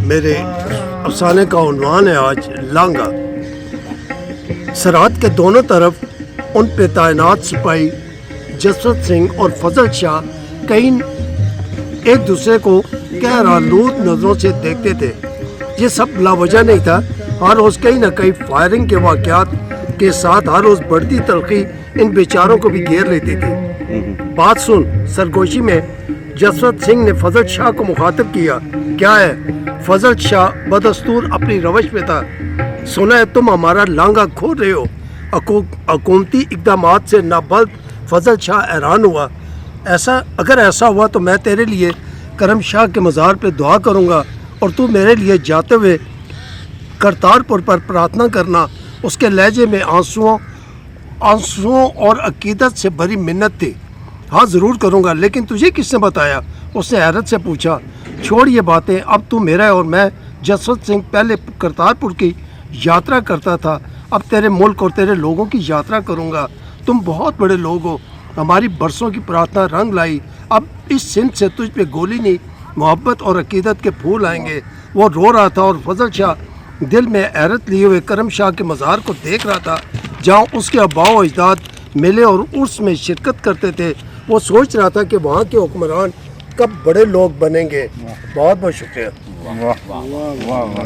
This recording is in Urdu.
میرے افسانے کا عنوان ہے آج لانگا۔ سرحد کے دونوں طرف ان پہ تعینات سپاہی جسوت سنگھ اور فضل شاہ کئی ایک دوسرے کو غیر آلود نظروں سے دیکھتے تھے۔ یہ سب لا وجہ نہیں تھا، ہر روز کہیں نہ کہیں فائرنگ کے واقعات کے ساتھ ہر روز بڑھتی تلخی ان بیچاروں کو بھی گھیر لیتی تھی۔ بات سن، سرگوشی میں جسوت سنگھ نے فضل شاہ کو مخاطب کیا۔ کیا ہے؟ فضل شاہ بدستور اپنی روش میں تھا۔ سنا ہے تم ہمارا لانگا کھول رہے ہو۔ حکومتی اقدامات سے نابلد فضل شاہ حیران ہوا۔ اگر ایسا ہوا تو میں تیرے لیے کرم شاہ کے مزار پہ دعا کروں گا اور تو میرے لیے جاتے ہوئے کرتارپور پر پرارتھنا کرنا۔ اس کے لہجے میں آنسوؤں اور عقیدت سے بھری منت تھی۔ ہاں ضرور کروں گا، لیکن تجھے کس نے بتایا؟ اس نے حیرت سے پوچھا۔ چھوڑ یہ باتیں، اب تو میرا ہے اور میں جسوت سنگھ پہلے کرتارپور کی یاترا کرتا تھا، اب تیرے ملک اور تیرے لوگوں کی یاترا کروں گا۔ تم بہت بڑے لوگ ہو، ہماری برسوں کی پرارتھنا رنگ لائی، اب اس سندھ سے تجھ پہ گولی نہیں محبت اور عقیدت کے پھول آئیں گے۔ وہ رو رہا تھا اور فضل شاہ دل میں حیرت لیے ہوئے کرم شاہ کے مزار کو دیکھ رہا تھا، جہاں اس کے آباء و اجداد میلے اور عرس میں شرکت کرتے تھے۔ وہ سوچ رہا تھا کہ وہاں کے حکمران کب بڑے لوگ بنیں گے۔ بہت بہت شکریہ۔